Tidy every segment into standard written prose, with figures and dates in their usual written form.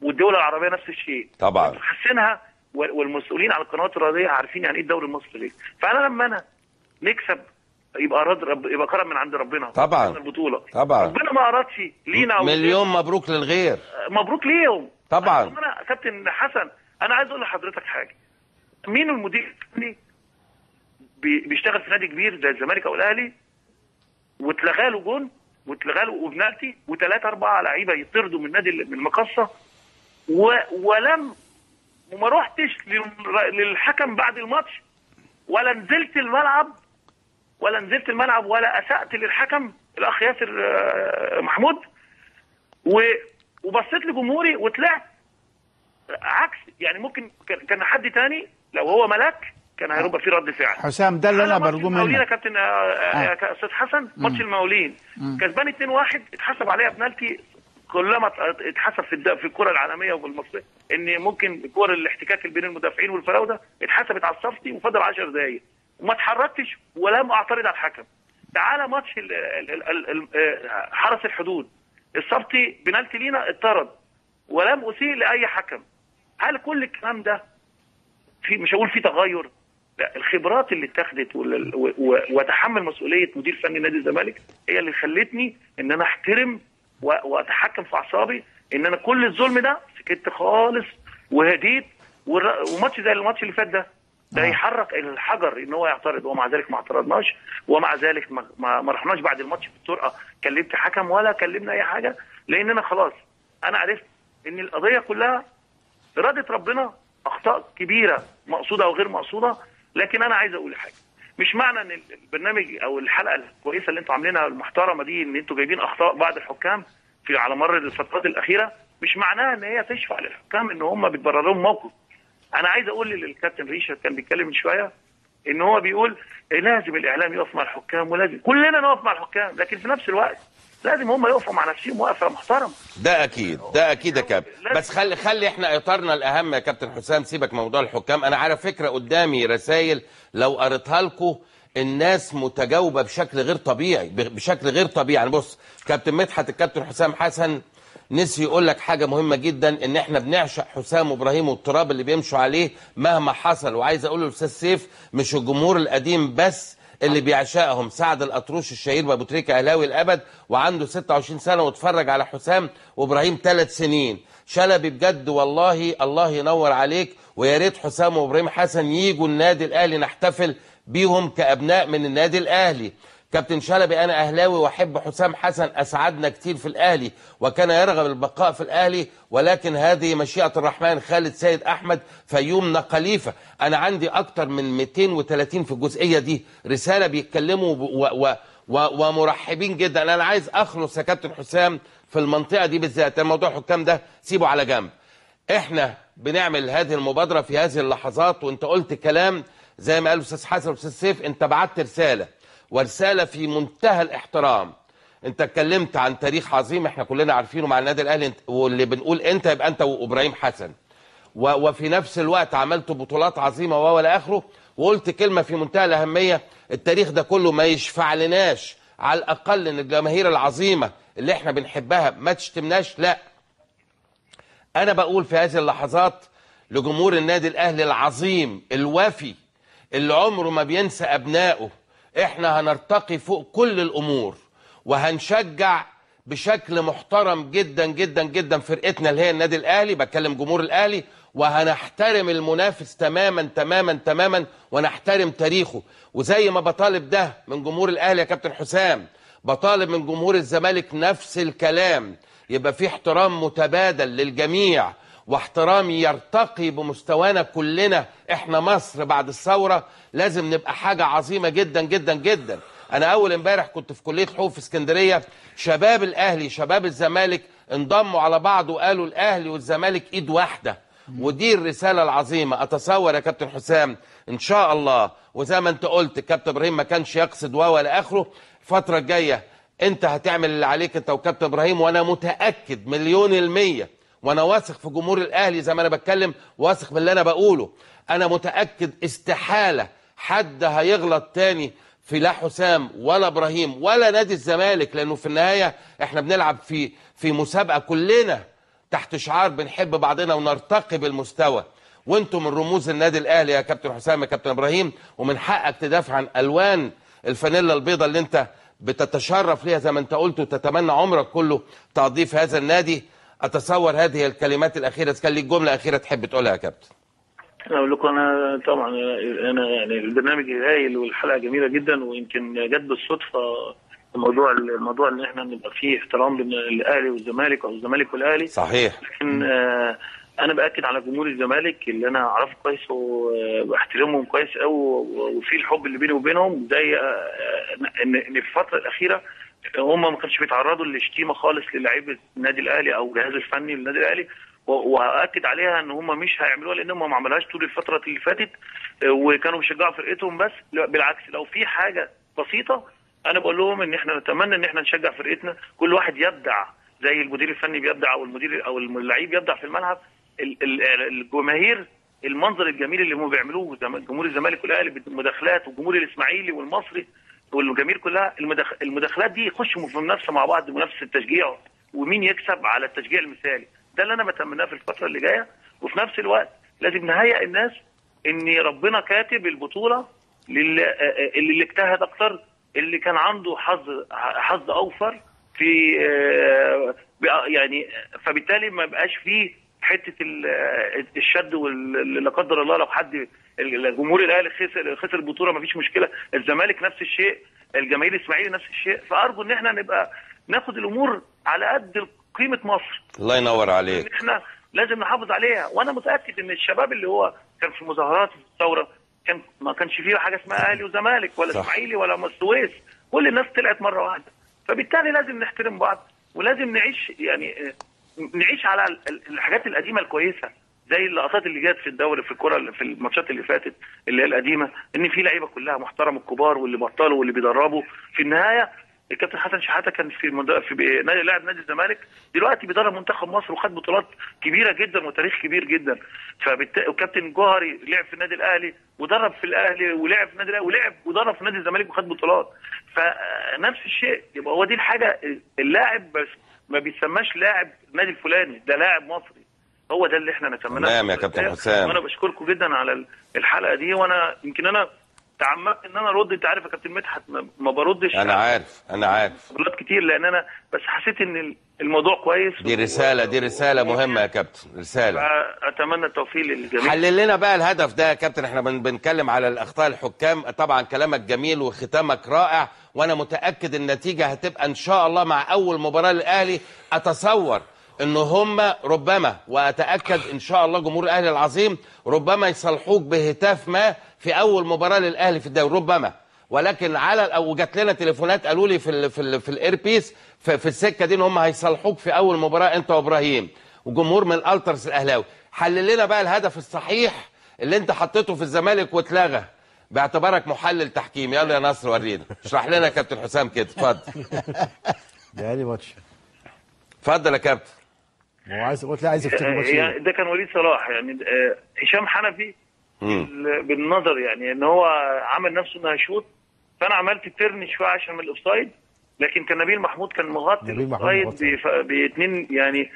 والدول العربيه نفس الشيء طبعا تحسنها، والمسؤولين عن القنوات الرياضيه عارفين يعني ايه الدوري المصري ليه. فانا لما انا نكسب يبقى يبقى كرم من عند ربنا طبعا البطوله طبعا. ربنا ما ارادش لينا مليون مبروك للغير، مبروك ليهم طبعا. انا كابتن حسن انا عايز اقول لحضرتك حاجه، مين المدير الفني بيشتغل في نادي كبير زي الزمالك او الاهلي واتلغى له جون واتلغى له وبنالتي وثلاثه اربعه لعيبه يطردوا من نادي من المقصه وما رحتش للحكم بعد الماتش ولا نزلت الملعب ولا اسأت للحكم الاخ ياسر محمود وبصيت لجمهوري وطلعت عكس. يعني ممكن كان حد تاني لو هو ملاك كان هيبقى فيه رد فعل. حسام ده اللي انا برجو منك يا كابتن استاذ حسن، ماتش المقاولين كسبان 2-1 اتحسب عليها بنالتي كلما اتحسب في الكره العالميه والمصريه ان ممكن كور الاحتكاك بين المدافعين والفراوده اتحسبت على الصفتي وفضل 10 دقائق وما اتحركتش ولم اعترض على الحكم. تعالى ماتش حرس الحدود الصفتي بنالتي لينا اتطرد ولم اسيء لاي حكم. هل كل الكلام ده مش هقول فيه تغير؟ لا، الخبرات اللي اتخذت وتحمل مسؤوليه مدير فني نادي الزمالك هي اللي خلتني ان انا احترم واتحكم في اعصابي، ان انا كل الظلم ده سكت خالص وهديت. وماتش زي الماتش اللي فات ده يحرك الحجر ان هو يعترض، ومع ذلك ما اعترضناش، ومع ذلك ما رحناش بعد الماتش في الطرقه كلمت حكم ولا كلمنا اي حاجه، لان انا خلاص انا عرفت ان القضيه كلها اراده ربنا، اخطاء كبيره مقصوده او غير مقصوده. لكن انا عايز اقول حاجه، مش معنى ان البرنامج او الحلقه الكويسه اللي انتم عاملينها المحترمه دي ان انتم جايبين اخطاء بعض الحكام على مر الفترات الاخيره مش معناها ان هي تشفع للحكام ان هم بتبرر لهم موقف. انا عايز اقول للكابتن ريشه كان بيتكلم من شويه ان هو بيقول لازم الاعلام يقف مع الحكام ولازم كلنا نقف مع الحكام، لكن في نفس الوقت لازم هم يقفوا مع نفسهم وقفه محترمه. ده اكيد يا كابتن. بس خلي احنا اطارنا الاهم يا كابتن حسام، سيبك من موضوع الحكام. انا عارف فكره قدامي رسائل لو قريتها لكم الناس متجاوبه بشكل غير طبيعي يعني بص كابتن مدحت الكابتن حسام حسن نسي يقول لك حاجه مهمه جدا، ان احنا بنعشق حسام وابراهيم والتراب اللي بيمشوا عليه مهما حصل. وعايز اقول للاستاذ سيف مش الجمهور القديم بس اللي بيعشقهم، سعد الأطروش الشهير وابو تريكه اهلاوي الابد وعنده 26 سنه واتفرج على حسام وابراهيم 3 سنين. شلبي بجد والله الله ينور عليك، ويا ريت حسام وابراهيم حسن ييجوا النادي الاهلي نحتفل بيهم كابناء من النادي الاهلي. كابتن شلبي انا اهلاوي واحب حسام حسن، اسعدنا كتير في الاهلي وكان يرغب البقاء في الاهلي، ولكن هذه مشيئه الرحمن. خالد سيد احمد فيومنا خليفه. انا عندي اكتر من 230 في الجزئيه دي رساله بيتكلموا ومرحبين جدا. انا عايز اخلص يا كابتن حسام في المنطقه دي بالذات، موضوع الحكام ده سيبه على جنب. احنا بنعمل هذه المبادره في هذه اللحظات، وانت قلت كلام زي ما قال الاستاذ حسن والاستاذ سيف، انت بعت رساله ورساله في منتهى الاحترام. انت اتكلمت عن تاريخ عظيم احنا كلنا عارفينه مع النادي الاهلي، واللي بنقول انت يبقى انت وابراهيم حسن، وفي نفس الوقت عملت بطولات عظيمه والى اخره. وقلت كلمه في منتهى الاهميه، التاريخ ده كله ما يشفع لناش على الاقل ان الجماهير العظيمه اللي احنا بنحبها ما تشتمناش. لا، انا بقول في هذه اللحظات لجمهور النادي الاهلي العظيم الوافي اللي عمره ما بينسى ابنائه، احنا هنرتقي فوق كل الامور وهنشجع بشكل محترم جدا جدا جدا فرقتنا اللي هي النادي الاهلي، بتكلم جمهور الاهلي، وهنحترم المنافس تماما تماما تماما ونحترم تاريخه. وزي ما بطالب ده من جمهور الاهلي يا كابتن حسام، بطالب من جمهور الزمالك نفس الكلام، يبقى في احترام متبادل للجميع واحترام يرتقي بمستوانا كلنا. احنا مصر بعد الثورة لازم نبقى حاجة عظيمة جدا جدا جدا. انا اول امبارح كنت في كلية حقوق في اسكندرية، شباب الاهلي شباب الزمالك انضموا على بعض وقالوا الاهلي والزمالك ايد واحدة، ودي الرسالة العظيمة. اتصور يا كابتن حسام ان شاء الله، وزي ما انت قلت الكابتن ابراهيم ما كانش يقصد ولا اخره، الفترة الجاية انت هتعمل اللي عليك انت وكابتن ابراهيم، وانا متأكد 100%، وانا واثق في جمهور الاهلي زي ما انا بتكلم، واثق من اللي انا بقوله. انا متأكد استحالة حد هيغلط تاني في لا حسام ولا ابراهيم ولا نادي الزمالك، لانه في النهاية احنا بنلعب في مسابقة كلنا تحت شعار بنحب بعضنا ونرتقي بالمستوى، وانتم من رموز النادي الاهلي يا كابتن حسام يا كابتن ابراهيم، ومن حقك تدافع عن الوان الفانيلا البيضاء اللي انت بتتشرف ليها زي ما انت قلت، وتتمنى عمرك كله تقضيه في هذا النادي. اتصور هذه الكلمات الاخيره، كان ليك جمله اخيره تحب تقولها يا كابتن؟ انا اقول لكم، انا طبعا انا يعني البرنامج هايل والحلقه جميله جدا، ويمكن جت بالصدفه الموضوع ان احنا نبقى فيه احترام بين الاهلي والزمالك او الزمالك والاهلي. صحيح. لكن انا باكد على جمهور الزمالك اللي انا اعرفه كويس وبحترمهم كويس قوي، وفي الحب اللي بيني وبينهم، زي ان في الفتره الاخيره هم ما كانش بيتعرضوا للشتيمه خالص للاعيبه النادي الاهلي او الجهاز الفني للنادي الاهلي، واكد عليها ان هم مش هيعملوها لانهم ما عملوهاش طول الفتره اللي فاتت، وكانوا بيشجعوا فرقتهم. بس بالعكس، لو في حاجه بسيطه انا بقول لهم ان احنا نتمنى ان احنا نشجع فرقتنا، كل واحد يبدع زي المدير الفني بيبدع او المدير او اللعيب يبدع في الملعب. الجماهير المنظر الجميل اللي هم بيعملوه جمهور الزمالك والاهلي بالمداخلات، وجمهور الاسماعيلي والمصري والجماهير كلها، المداخلات دي يخشوا في منافسه مع بعض، منافسه التشجيع ومين يكسب على التشجيع المثالي. ده اللي انا بتمناه في الفتره اللي جايه. وفي نفس الوقت لازم نهيئ الناس ان ربنا كاتب البطوله اللي اجتهد اكتر، اللي كان عنده حظ اوفر في يعني، فبالتالي ما بقاش فيه حته الشد لا قدر الله لو حد الجمهور الاهلي خسر البطوله ما فيش مشكله، الزمالك نفس الشيء، الجماهير الاسماعيلي نفس الشيء. فارجو ان احنا نبقى ناخد الامور على قد قيمه مصر. الله ينور عليك. احنا لازم نحافظ عليها، وانا متاكد ان الشباب اللي هو كان في مظاهرات في الثوره ما كانش فيه حاجه اسمها اهلي وزمالك ولا اسماعيلي ولا السويس، كل الناس طلعت مره واحده. فبالتالي لازم نحترم بعض، ولازم نعيش يعني نعيش على الحاجات القديمه الكويسه، زي اللقطات اللي جت في الدوري في الكره في الماتشات اللي فاتت اللي هي القديمه، ان في لعيبه كلها محترمه، الكبار واللي بطلوا واللي بيدربوا. في النهايه الكابتن حسن شحاته كان في لاعب نادي الزمالك، دلوقتي بيدرب منتخب مصر وخد بطولات كبيره جدا وتاريخ كبير جدا. والكابتن جوهري لعب في النادي الاهلي ودرب في الاهلي، ولعب في النادي الاهلي ولعب ودرب في نادي الزمالك وخد بطولات. فنفس الشيء، يبقى هو دي الحاجه، اللاعب بس ما بيسماش لاعب النادي الفلاني، ده لاعب مصري. هو ده اللي احنا نتمناه. تمام يا كابتن حسام. وانا بشكركم جدا على الحلقه دي، وانا يمكن انا تعمدت ان انا ارد. انت عارف يا كابتن مدحت ما بردش. انا عارف غلط كتير، لان انا بس حسيت ان الموضوع كويس. دي رساله مهمه يا كابتن، رساله. اتمنى التوفيق للجميع. حلل لنا بقى الهدف ده يا كابتن، احنا بنتكلم على الاخطاء الحكام. طبعا كلامك جميل وختامك رائع، وانا متاكد النتيجه هتبقى ان شاء الله مع اول مباراه للاهلي. اتصور ان هم ربما، واتاكد ان شاء الله جمهور الاهلي العظيم ربما يصلحوك بهتاف ما في اول مباراه للاهلي في الدوري ربما، ولكن او جات لنا تليفونات قالوا لي في الايربيس في السكه دي ان هم هيصلحوك في اول مباراه انت وابراهيم وجمهور من الالترس الاهلاوي. حلل لنا بقى الهدف الصحيح اللي انت حطيته في الزمالك واتلغى باعتبارك محلل تحكيم. يلا يا نصر ورينا، اشرح لنا يا كابتن حسام كده، اتفضل. ده لي ماتش. اتفضل يا كابتن. هو عايز يفتكر ماتش يعني ده كان وليد صلاح، يعني هشام حنفي بالنظر، يعني ان هو عمل نفسه انه هيشوط، فانا عملت ترن شويه عشان من الاوفسايد، لكن كان نبيل محمود كان مغطي الاوفسايد باثنين يعني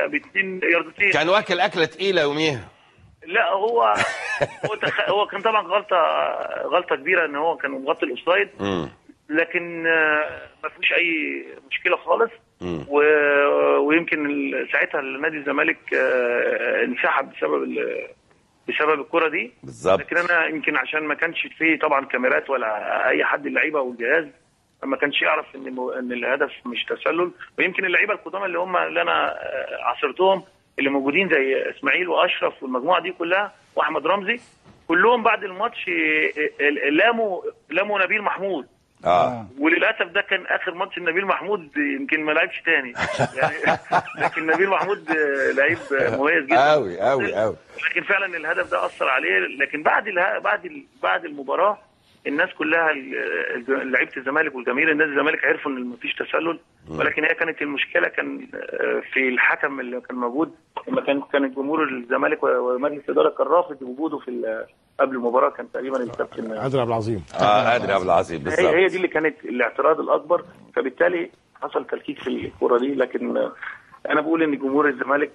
باثنين ياردتين. كان واكل اكله تقيله يوميها. لا هو كان طبعا غلطه كبيره ان هو كان مغطي الاوفسايد، لكن ما فيش اي مشكله خالص. ويمكن ساعتها نادي الزمالك انسحب بسبب الكره دي بالظبط. لكن انا يمكن عشان ما كانش فيه طبعا كاميرات ولا اي حد، اللعيبه والجهاز ما كانش يعرف ان الهدف مش تسلل. ويمكن اللعيبه القدامى اللي انا عاصرتهم اللي موجودين زي اسماعيل واشرف والمجموعه دي كلها واحمد رمزي، كلهم بعد الماتش لاموا نبيل محمود. وللاسف ده كان اخر ماتش لنبيل محمود، يمكن ما لعبش تاني يعني. لكن نبيل محمود لعيب مميز جدا قوي قوي قوي، لكن فعلا الهدف ده اثر عليه. لكن بعد المباراه الناس كلها لعيبه الزمالك والجماهير النادي الزمالك عرفوا ان مفيش تسلل، ولكن هي كانت المشكله كان في الحكم اللي كان موجود. لما كان جمهور الزمالك ومجلس الاداره كان رافض وجوده قبل المباراه، كان تقريبا الكابتن قادر عبد العظيم. قادر عبد العظيم بالظبط. هي دي اللي كانت الاعتراض الاكبر، فبالتالي حصل تلكيك في الكوره دي. لكن انا بقول ان جمهور الزمالك